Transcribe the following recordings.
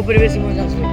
উপরে বেশি মজা আসবে।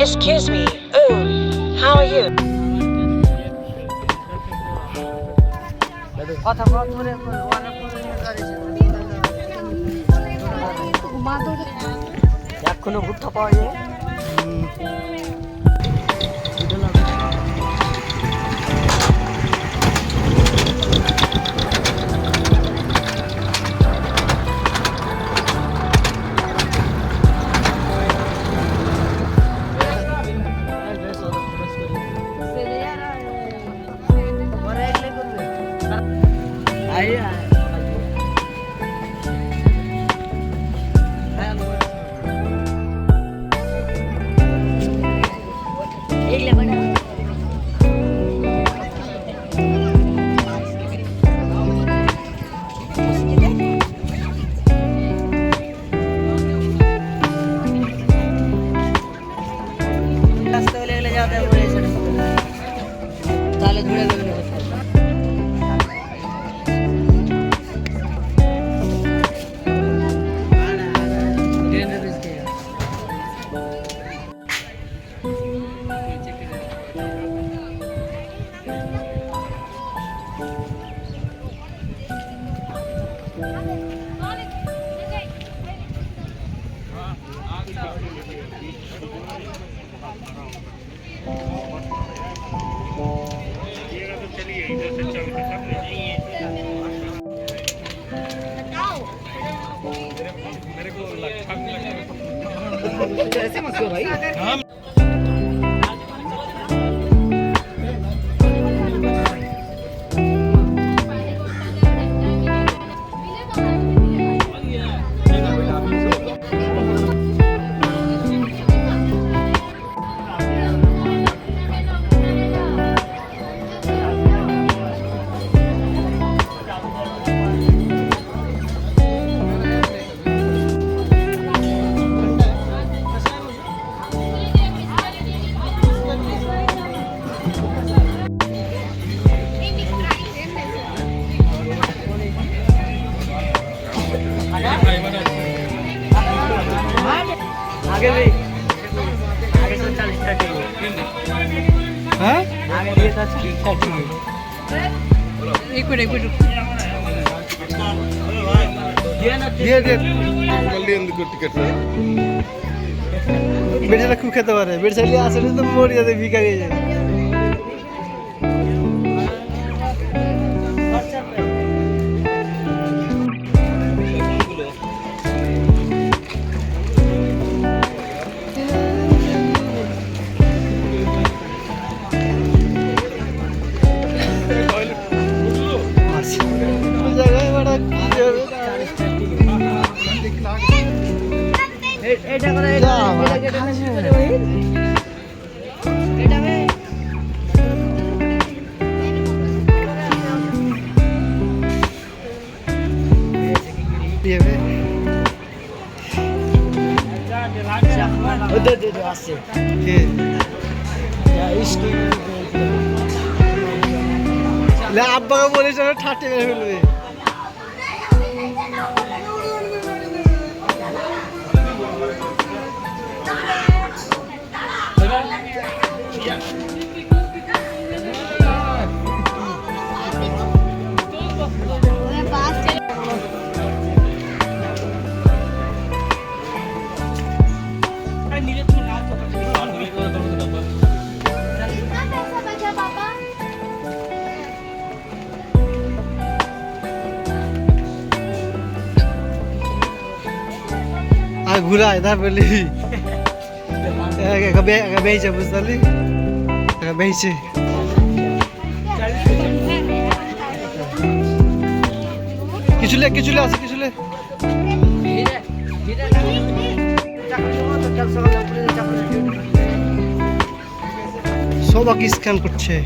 Excuse me. Oh, how are you? এখনো ভুট্টা পাওয়া যায়। তাহলে ধরে ধরে ऐसे मत करो भाई। आगे भी आगे तो 40 30 हाँ आगे ये तो 40 30 एक मिनट দিয়ে দে বললি ఎందుకు টিকেট বেড়ালে খুব খেতে পারে বেড়ালে আসলে তো মরে যাবে ভিখারি হয়ে যাবে এটা করে এটা এটা ওদের আসছে কে ইসকি আব্বাকে বলিস ঠাট্টি মেরে ফেলবে। ঘুরা ইধর বলি বেঁচে বুঝতে পারলি বেঁচে কিছু আছে কিছু সবাইকে স্ক্যান করছে।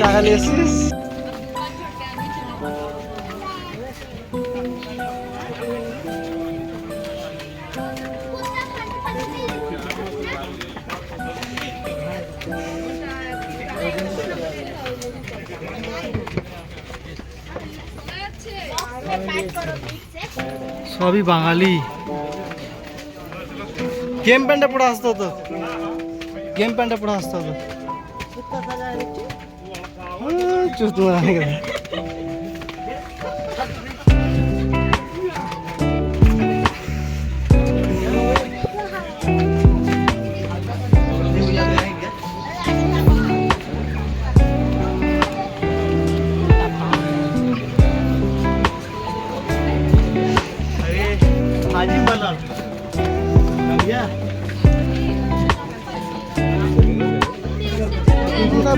টাকা নিয়েছিস? সবই বাঙালি। গেম প্যান্টটা পরে আসতে হতো, গেম প্যান্টটা পরে আসতে হতো।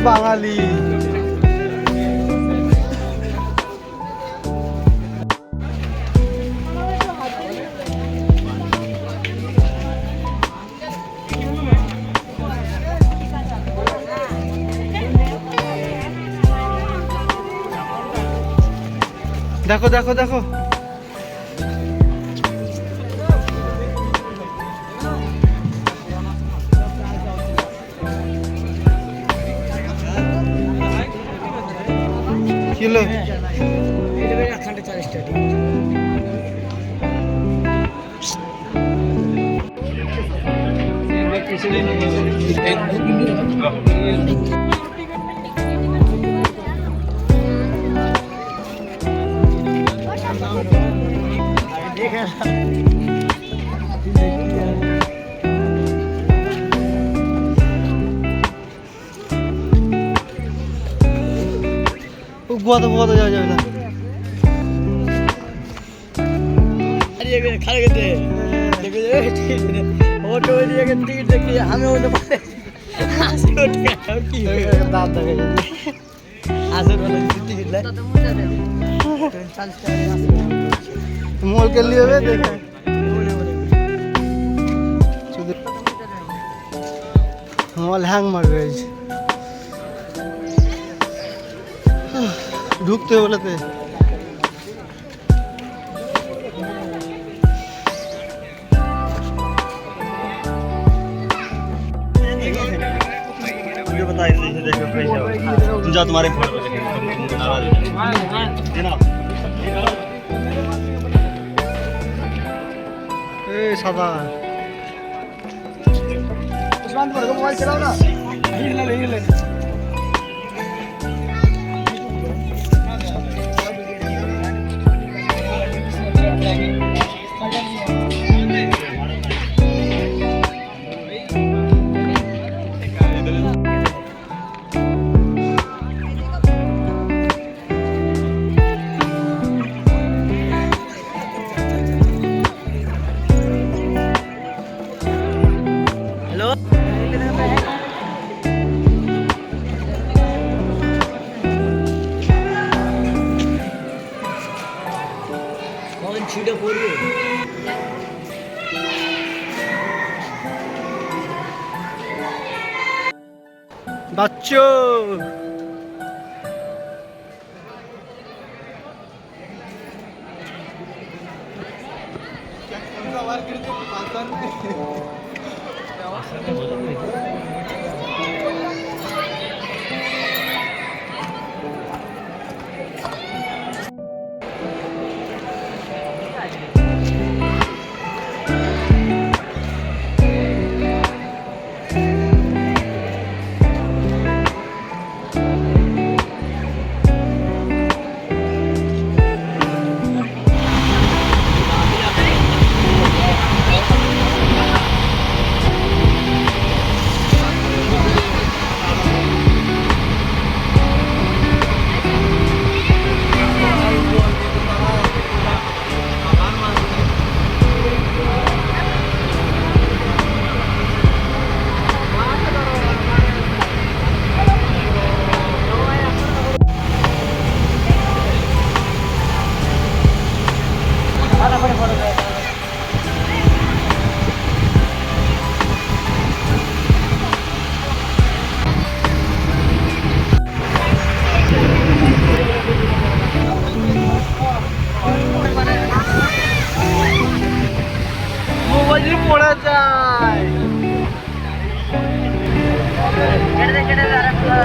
বাঙালি দেখো দেখো দেখো কিলো গোয়াতে যাওয়া যাবে না। মোল করলি হবে দেখে মোবাইল হ্যাং মারবে ঢুকতে বলেতে। तुम्हारे সাদা মোবাইল চালাও না। ছুটে পড়বে বাচ্চো মোবাইল পড়া যায়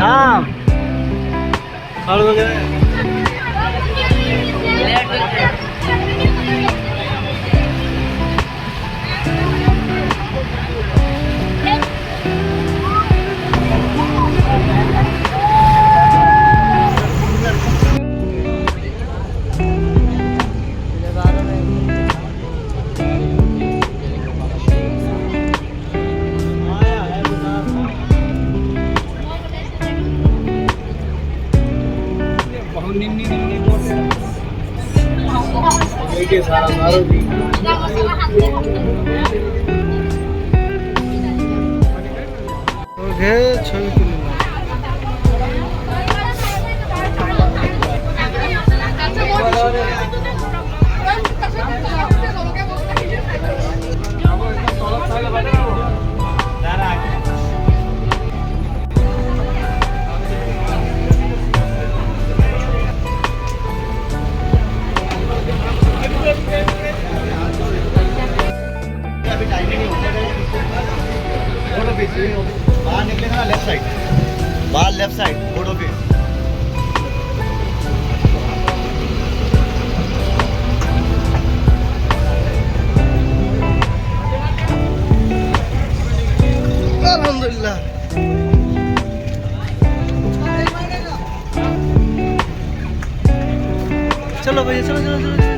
থাম আর ওকে ছবি তুলে নাও। बाहर निकलेगा ना लेफ्ट साइड, बाहर लेफ्ट साइड फोटो पे। আলহামদুলিল্লাহ চলো ভাই চলো চলো চলো